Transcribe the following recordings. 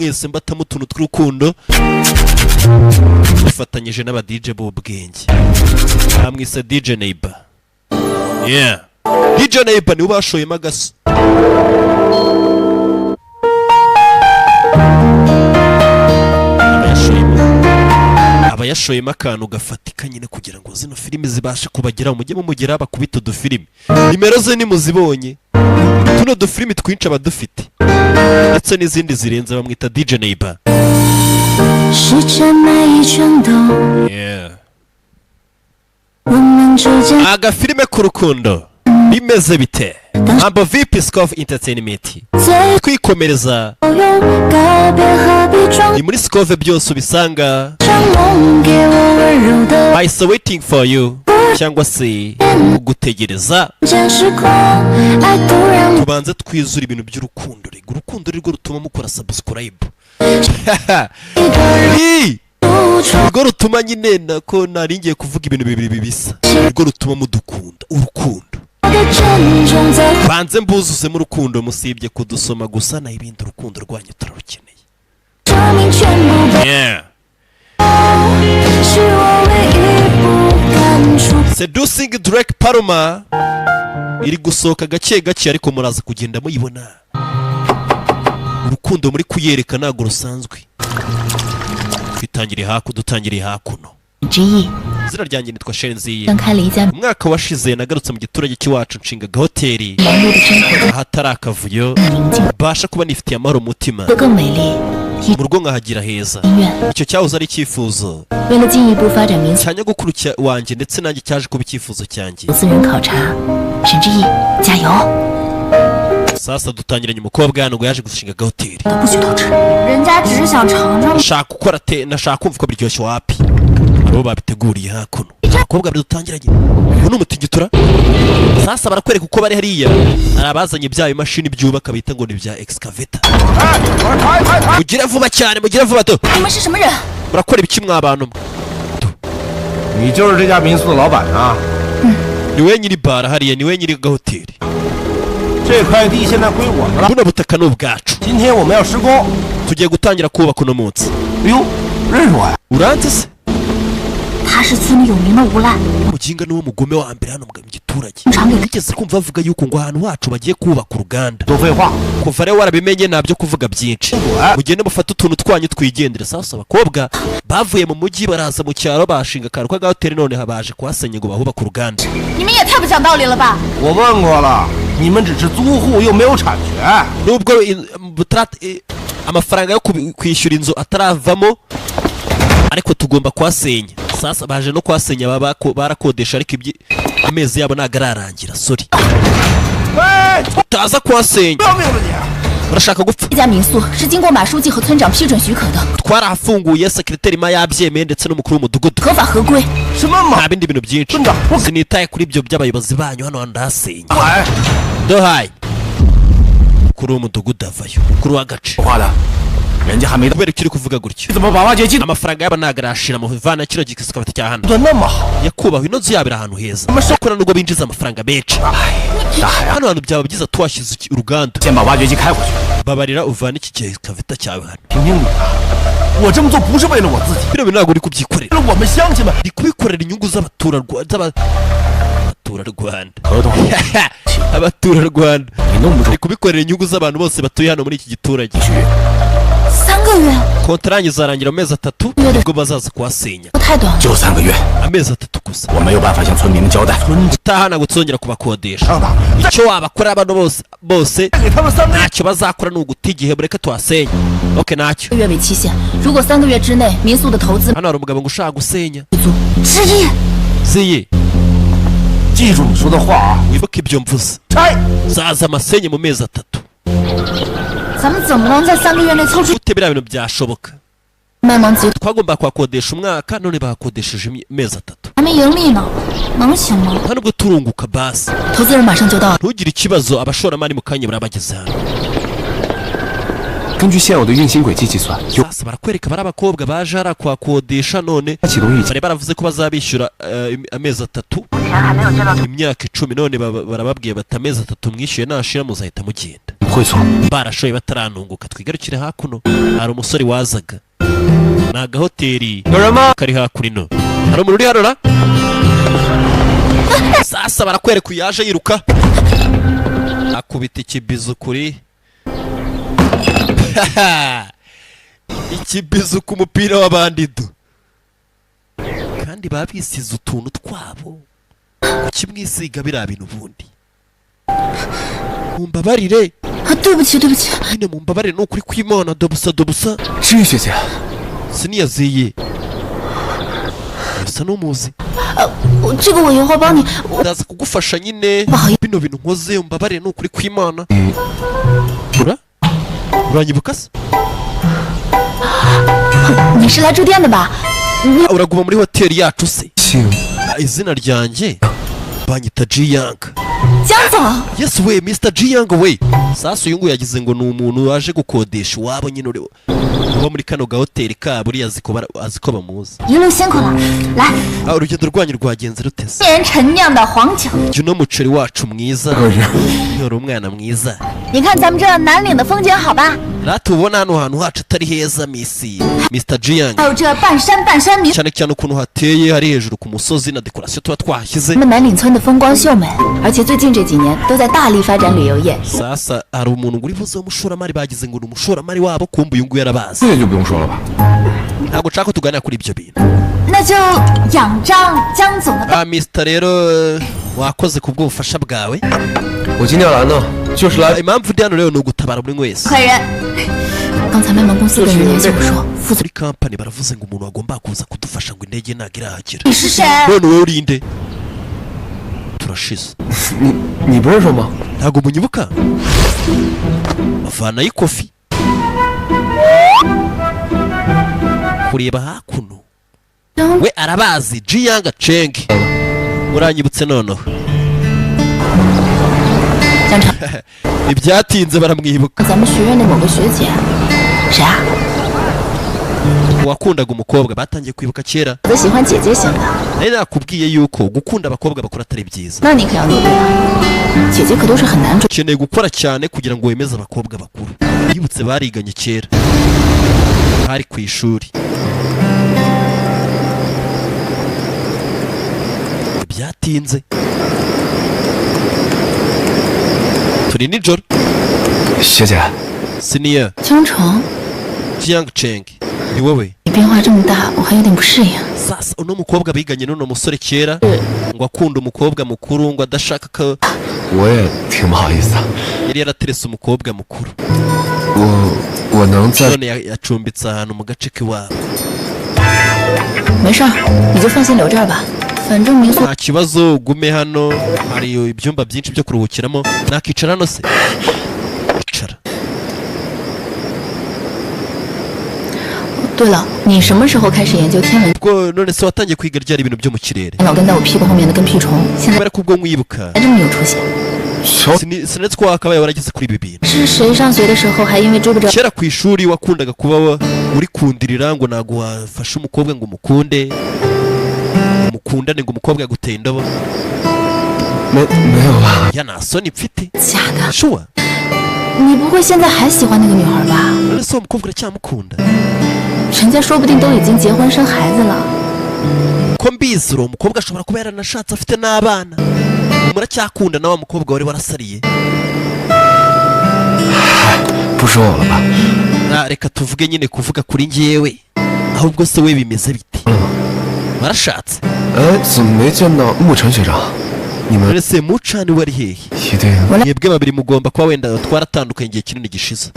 mwese mbatamo utuntu tw'urukundo bifatanyije n'aba DJ b'ubwenge bamwise DJ Neighbor. Yeah, DJ Neighbor niwe bashoyemo Agaso. Abayashoyemo akantu gafatika nyine kugira ngo zino filimi zibashe kubageraho, mujye mumugera bakubita udufilimi. Nimero ze nimuzibonye, tuno dufilimi twinshi abadufite ndetse n'izindi zirenze bamwita DJ Neighbor. Yeah. Agafilime k'urukundo bimeze bite? Mambo vipi SIKOV Entertainment? Twikomereza ni muri SIKOV byose ubisanga I so waiting for you cyangwa se gutegereza. Tubanze twizura ibintu by'urukundo. Urukundo rwo rutuma mukora subscribe. Rwo rutuma nyine nako naringiye kuvuga ibintu bibiri bibisa. Rwo rutuma mudukunda urukundo. Banze mbuzuzemo urukundo musibye kudusoma gusa na ibindi urukundo rwanyu turarukeneye. Yeah. Seducing Drake Paloma iri gusohoka gake gake ariko muraza kugenda muyibona. Urukundo muri kuyereka ntago rusanzwe. Dutangiriye hakuno. Zira ryanjye nitwa Shenzi. Umwaka washize nagarutse mu giturage cy'iwacu nshinga hoteli ahatari akavuyo basha kuba nifitiye amahoro umutima. Mu rugo nkahagira heza. Icyo cyahoze ari icyifuzo cyanya gukurikira wanjye ndetse nanjye cyaje kuba icyifuzo cyanjye. Sasa dutangiranye umukobwa hano ngo yaje gushinga hoteli. Nashaka kumva ko biryoshye wapi. Abo babiteguriye hakuno. Abakobwa bari dutangiranye. Ubu n'umutigitura. Sasa barakwereka uko bari hariya. Arabazanye bya imashini byubaka bita ngo ni bya excavator. Mugira vuba cyane, mugira vuba to. Murakora ibiki mw'abantu? Ni就是这家民宿的老板啊。Niwe nyiri bar hariya, niwe nyiri hoteli. 这块地现在归我们了。 Buno butaka n'ubwacu. 今天我们要施工。 Tugiye gutangira kubaka uno munsi. 哎呦，认识我呀？ Uranze se? 他是村里有名的无赖。 Muginga niwo mugome wa mbere hano mu giturage. Nigeze kumva bavuga yuko ngo ahantu wacu bagiye kubaka uruganda. 多废话。 Kuva rero warabimenye nabyo kuvuga byinshi. Mugende mufata utuntu twanyu twigendera. Sasa abakobwa bavuye mu mujyi baraza mu cyaro bashinga karu kwa hoteli none habaje kwasenya ngo bahubaka uruganda. 你们也太不讲道理了吧！ 我问过了，你们只是租户又没有产权。 Nubwo amafaranga yo kwishyura inzu ataravamo ariko tugomba kwasenya. Sasa baje no kwasenya barakodesha ariko amezi yabo nagararangira. Sorry. Taza kwasenya. Urashaka gupfa? 这家民宿是经过马书记和村长批准许可的。 Twarahafunguye sekretari ma yabyemeye ndetse n'umukuru w'umudugudu. 合法合规。 什么嘛？ Nta bindi bintu byinshi. Sinitaye kuri ibyo by'abayobozi banyu hano ndahasenya. 哎， Dohaye. Kuri w'umudugudu avayo. Kuri w'agace. 话的，人家还没到。 Kubera kiri kuvuga gutyo. 怎么把挖掘机 Amafaranga yaba nagarashira mu vana kiro gisikabata cya hano. 的那么好？ Yakubaho ino nzu yabira ahantu heza. Amasakura nubwo binjiza amafaranga menshi. 大海啊！ Hano hantu byaba byiza twashyize uruganda. 先把挖掘机开过去。 Babarira uvana iki gisikabata cyawe hano. 听听你的，我这么做不是为了我自己， Bino bintu ntabwo uri kubyikorera. 为了我们乡亲们。 Ndi kubikorera inyungu z'abaturarwanda. Abaturarwanda. 你弄不住 Ndi kubikorera inyungu z'abantu bose batuye hano muri iki giturage. 3个月。 Kontranye izarangira amezi 3 ubwo bazaza kuhasenya. 太短了。 就3个月， Amezi 3 gusa. 我没有办法向村民们交代。 Utahana gutsongera kubakodesha. 上当， Icyo wabakora abantu bose 再给他们3个月。 ntacyo bazakora ni uguta igihe mureke tuhasenya. Okay, ntacyo. 3个月为期限，如果3个月之内民宿的投资 Hano hari umugabo ngo ushaka gusenya. 不足，失业。 Ziye. 记住你说的话啊！ Wibuke ibyo mvuze. 拆。 Zaza amasenye mu mezi 3. 咱们怎么能在3个月内凑出 Ute biriya bintu byashoboka. 卖萌集 Twagomba kwakodesha umwaka none bakodesheje amezi 3. 还没盈利呢，能行吗？ Nta nubwo turunguka basi. 投资人马上就到了。 Ntugire ikibazo abashoramari mu kanya barabageze hano. 根据现有的运行轨迹计算， Sasa barakwereka bari abakobwa baje hara kwakodesha none 启动预计 bari baravuze ko bazabishyura amezi 3. Imyaka 10 none barababwiye bati amezi 3 mwishyuye nashira muzahita mugenda. 不会错。 barashoye bataranunguka twigarukire hakuno hari umusore wazaga ni agahoteli kari hakurino hari umuntu uri harora sasa barakwereka uyaje yiruka akubita ikibizu kuri ikibizu ku mupira w'abandido kandi babisize utuntu twabo kimwisiga biriya bintu ubundi mumbabarire 对不起对不起 nyine mumbabarire ni ukuri kw'Imana dobusa 志宇学姐， siniyaziye bisa n'umuzi 这个我一会儿帮你 ndaza kugufasha nyine bino bintu nkoze mumbabarire ni ukuri kw'Imana uranyibuka se 你是来住店的吧 uraguma muri hoteli yacu se 姓 izina ryanjye banyita Jiyang 江总 yes we Mr. Jiyang we sasa uyu nguyu yagize ngo ni umuntu waje gukodesha iwabo nyine uba muri kano gahoteli kabo uriya azi ko bamuzi 一路辛苦了来 urugendo rwanyu rwagenze rutese 年陈酿的黄酒 jya uno muceri wacu mwiza uri umwana mwiza 你看咱们这南岭的风景好吧 natubona hano hantu hacu atari heza Mr. Jiyang 还有这半山半山民 cyane cyane ukuntu hateye hari hejuru ku musozi na dekorasiyo tuba twahashyize 咱们南岭村的风光秀美而且最近这几年都在大力发展旅游业 sasa hari umuntu uri buze w'umushoramari bagize ngo ni umushoramari wabo kumva uyu nguyu yarabazi 这就不用说了吧。 ntabwo nshaka ko tuganira kuri ibyo bintu 那就仰仗江总的 Mr. rero wakoze ku bw'ubufasha bwawe 我今天来呢，就是来 impamvu ndi hano rero ni ugutabara buri wese 客人刚才卖萌公司的人联系我说负责 muri kampani baravuze ngo umuntu wagomba kuza kudufasha ngo indege ntabwo irahagera 你是谁 none wowe urinde turashize 你不认识吗？ ntabwo munyibuka bavanayo ikofi kureba hakuno we arabazi Jiyang Cheng muranyibutse noneho 江城 ibyatinze baramwibuka 咱们学院的某个学姐谁啊 wakundaga umukobwa batangiye kwibuka kera 我喜欢姐姐型的 nari nakubwiye yuko gukunda abakobwa bakora atari byiza 那你可要努力了姐姐可都是很难追 ukeneye gukora cyane kugira ngo wemeze abakobwa bakuru yibutse bariganye kera hari ku ishuri byatinze turi nijoro 学姐， siniya 江城 Jiyang Cheng ni wowe 你变化这么大我还有点不适应 sasa uno mukobwa biganye n'uno musore kera ngo akunda umukobwa mukuru ngo adashaka ko 我也挺不好意思的。 yari yaraterese umukobwa mukuru 我能在 none yacumbitse ahantu mu gace k'iwabo 没事儿你就放心留这儿吧反正民宿 nta kibazo ugume hano hari ibyumba byinshi byo kuruhukiramo nakicara hano se icara 对了你什么时候开始研究天文 ubwo none se watangiye kwiga ryari ibintu byo mu kirere 老跟在我屁股后面的跟屁虫现在 kubera ko ubwo nkwibuka 还这么有出息 sinetse ko wakabaye warageze kuri ibi bintu 是谁上学的时候还因为追不着 kera ku ishuri wakundaga kuba uri kundirira ngo ntabwo wafashe umukobwa ngo mukundane ngo umukobwa yaguteye indobo 没有吧？ ya nta soni mfite 假的 shuwa 你不会现在还喜欢那个女孩吧 none se uwo mukobwa uracyamukunda 人家说不定都已经结婚生孩子了 ko mbizi uwo mukobwa ashobora kuba yaranashatse afite n'abana muracyakunda na wa mukobwa wari warasariye 不说我了吧？ reka tuvuge nyine kuvuga kuri njyewe ahubwo se we bimeze bite warashatse 哎，怎么没见到沐晨学长？你们 none se mucani wari hehe 一定 mwebwe babiri mugomba kuba wenda twaratandukanye igihe kinini gishize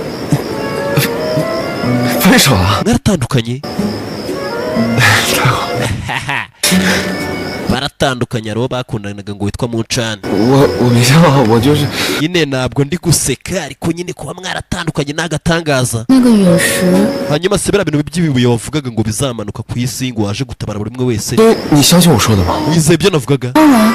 分手了？ mwaratandukanye baratandukanye hari uwo bakundanaga ngo witwa mucani 我没想到，我就是 nyine ntabwo ndi guseka ariko nyine kuba mwaratandukanye ni agatangaza 那个陨石 hanyuma se biriya bintu by'ibibuye wavugaga ngo bizamanuka ku isi ngo waje gutabara buri umwe wese 你相信我说的吗？ wizeye ibyo navugaga 当然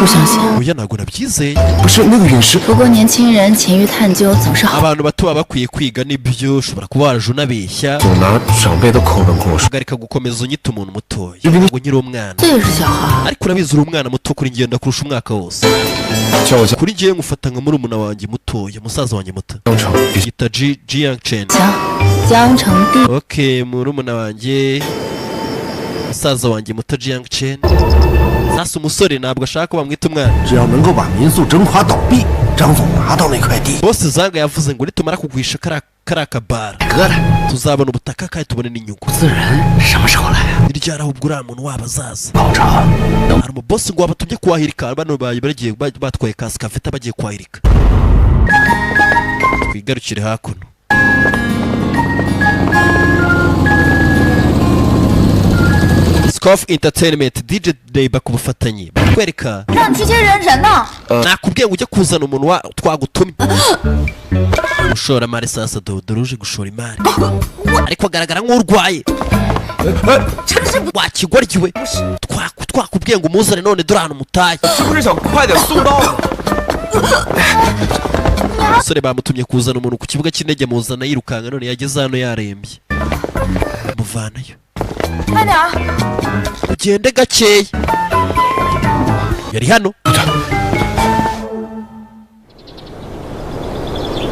不相信。oya ntabwo nabyizeye. 不是那个陨石。不过年轻人勤于探究总是好。 abantu bato baba bakwiye kwiga nibyo, ushobora kuba waraje unabeshya 总拿长辈的口吻跟我说， ugareka gukomeza unyita umuntu mutoya ngo nkiri umwana. 这也是小孩。 ariko urabizi uri umwana muto kuri njye ndakurusha umwaka wose. 叫我kuri njyewe ngufata nka murumuna wanjye mutoya, musaza wanjye muto. 江城。 yita Jiang Chen. 行，江城地。 okay, murumuna wanjye, musaza wanjye muto Jiang Chen. sasa umusore ntabwo ashaka ko bamwita umwana. 只要能够把民宿整垮倒闭，张总拿到那块地， bose zanga yavuze ngo nitumara kugurisha kariya kabara 哥的， tuzabona ubutaka kandi tubone n'inyungu. 自人什么时候来啊？ irya ahubwo uriya muntu waba azaza. 好长， hari umubosi ngo wabatumye kuhahirika, bano bagiye batwaye kasikafeta bagiye kuhahirika. twigarukire hakuno. SIKOV Entertainment DJ Deba ku bufatanye bakwereka 让你去接人呢。 nakubwiye ngo ujye kuzana umuntu twagutumye. umushoramari sasa dore uje gushora imari ariko agaragara nk'urwaye. wakigoryiwe, twakubwiye ngo umuzane none dore ahantu mutaye. 是不是想快点送到呢？ umusore bamutumye kuzana umuntu ku kibuga cy'indege, muzana yirukanka, none yageze hano yarembye. muvanayo 慢点。 ugende gakeya. yari hano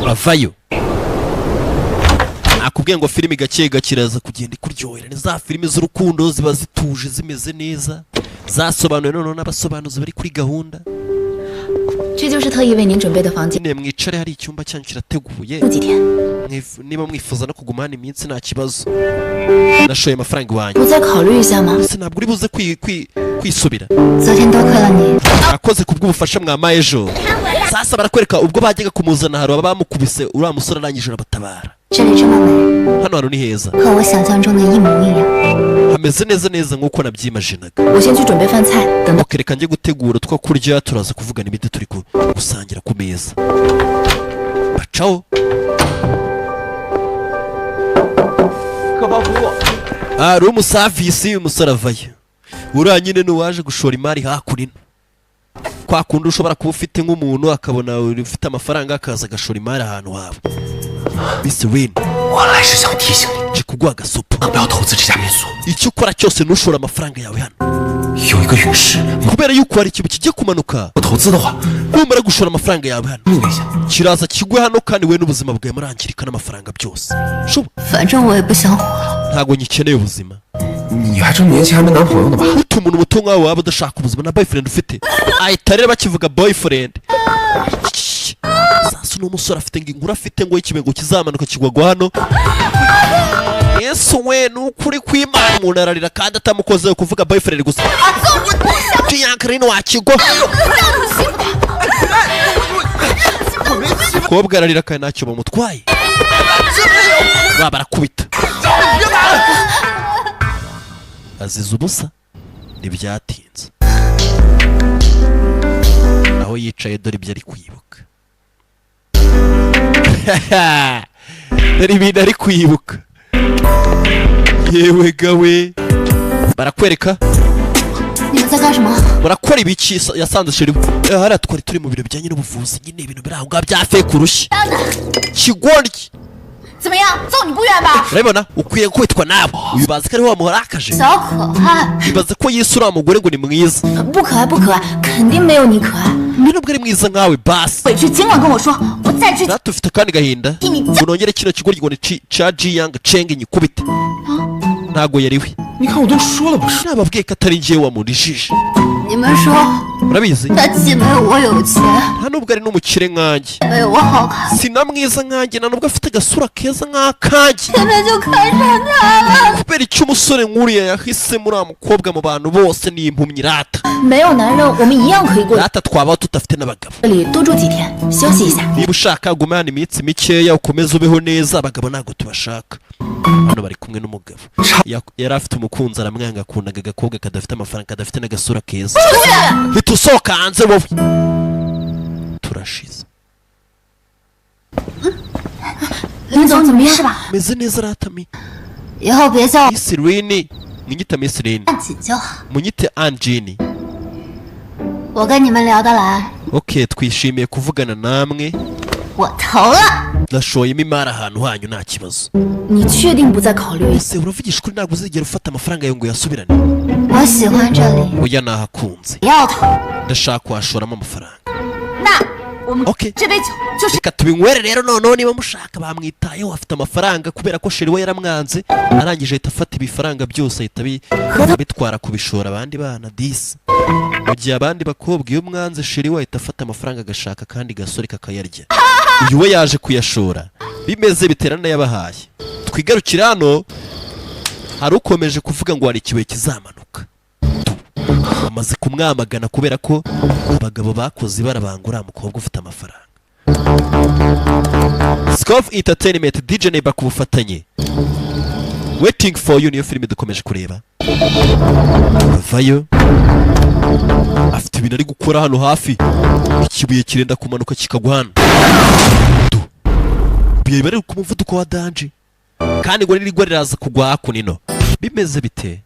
bavayo. nakubwiye ngo filimi gake gake iraza kugenda ikuryohera. ni za filimi z'urukundo ziba zituje zimeze neza, zasobanuwe noneho n'abasobanuzi bari kuri gahunda. 这就是特意为您准备的房间。 nyine mwicare, hari icyumba cyanyu kirateguye. 住几天？ niba mwifuza no kuguma hano iminsi nta kibazo. nashoye amafaranga iwanyu. 不再考虑一下吗？ ese ntabwo uri buze kwisubira. 昨天多亏了你。 akoze kubw'ubufasha mwamaye ejo. sasa barakwereka ubwo bajyaga kumuzana, hari abamukubise uriya musore arangije arabatabara. 这里这么美， hano hantu ni heza, 和我想象中的一模一样。 hameze neza nk'uko nabyimajinaga. 我先去准备饭菜，等到。 reka njye gutegura two kurya, turaza kuvugana imiti turi gusangira ku meza. bacaho. 客房服务。 hari umusavisi, umusore avayo. uriya nyine ni uwaje gushora imari hakurino. kwa kundi ushobora kuba ufite nk'umuntu akabona ufite amafaranga akaza agashora imari ahantu hawe. Miss Win, 我来是想提醒你， nje kuguha agasupu. 不要投资这家民宿， icyo ukora cyose ntushora amafaranga yawe hano, 有一个陨石， kubera yuko hari ikintu kigiye kumanuka. 不投资的话， numara gushora amafaranga yawe hano 命危险。 kiraza kigwe hano kandi we n'ubuzima bwawe murangirika n'amafaranga byose.反正我也不想活了。 ntabwo nyikeneye ubuzima. 你还这么年轻，还没男朋友呢吧？ ute umuntu muto nkawe waba udashaka ubuzima na boyfriend ufite? ahita rero bakivuga boyfriend. sasa uno musore afite ngo inkuru afite ngo ikimengo kizamanuka kigwagwa hano. yesu we, ni ukuri kw'Imana umuntu ararira kandi atamukozeho kuvuga boyfriend gusa. Jiang wakigwa. kobwa ararira kandi ntacyo bamutwaye. barakubita. azize ubusa ntibyatinze. aho yicaye dore ibyo ari kwibuka. dore ibintu ari kwibuka. yewe gawe, barakwereka. 你们在干什么？ murakora ibiki? yasanze sheri. hariya twari turi mu biro bijyanye n'ubuvuzi, nyine ibintu biri aho ngaho bya fake urushyi. kigoryi. 怎么样？揍你不冤吧？ urabibona ukwiye kwitwa nabo. uyu bazi ko ariho wamuharakaje. 小可爱， ibaze ko yise uriya mugore ngo ni mwiza. 不可爱不可爱，肯定没有你可爱。 mbere ubwo ari mwiza nkawe basi. 委屈尽管跟我说，我再去。 natwe ufite akandi gahinda ngo nongere kino kigo ngo ni cha Jiang Chen nyikubite. ntago yari we. 你看我都说了不是。 nababwiye ko atari njyewe wamurishije. 你们说 urabizi 他既没有我有钱， nta nubwo ari n'umukire nkanjye, 没有我好看， si na mwiza nkanjye, nta nubwo afite agasura keza nk'akanjye. 现在就看上他了。 kubera icyo umusore nk'uriya yahisemo uriya mukobwa mu bantu bose ni impumyi rata. 没有男人，我们一样可以过 rata twabaho tudafite n'abagabo. 这里多住几天，休息一下。 niba ushaka guma hano iminsi mikeya ukomeze ubeho neza, abagabo ntabwo tubashaka. hano bari kumwe n'umugabo yari afite umukunzi aramwanga, akundaga agakobwa kadafite amafaranga, kadafite n'agasura keza. hita usohoka hanze wowe. turashize. 林总怎么样？是吧？ meze neza ratami. 以后别叫我 Miss Rini, munyita Miss Rini, 安锦就好。 munyite Anjini. 我跟你们聊得来。 Okay, twishimiye kuvugana namwe. 我投了。 Nashoyemo imari ahantu hanyu nta kibazo. 你确定不再考虑？ Ese uravugisha ukuri ntabwo uzigera ufata amafaranga yawe ngo uyasubirane? 我喜欢这里。 Oya nahakunze. 要投。 Ndashaka kuhashoramo amafaranga. 那我们 Okay. 这杯酒就是。 Reka tubinywere rero noneho niba mushaka bamwitayeho afite amafaranga kubera ko sheri we yaramwanze arangije ahita afata ibifaranga byose ahita bitwara kubishora abandi bana disi. Mu gihe abandi bakobwa iyo mwanze sheri we ahita afata amafaranga agashaka kandi gasore kakayarya. Uyu we yaje kuyashora bimeze biterana yabahaye. Twigarukira hano hari ukomeje kuvuga ngo hari ikibuye kizamanuka. Bamaze kumwamagana kubera ko abagabo bakoze barabangura umukobwa ufite amafaranga. SIKOV Entertainment DJ Neighbor ku bufatanye. Waiting for you niyo filime dukomeje kureba. Vayo afite ibintu ari gukora hano hafi. Ikibuye kirenda kumanuka kikagwa hano. Biye bari ku muvuduko wa danger. Kandi ngo nirigwa riraza kugwa hakuno. Bimeze bite?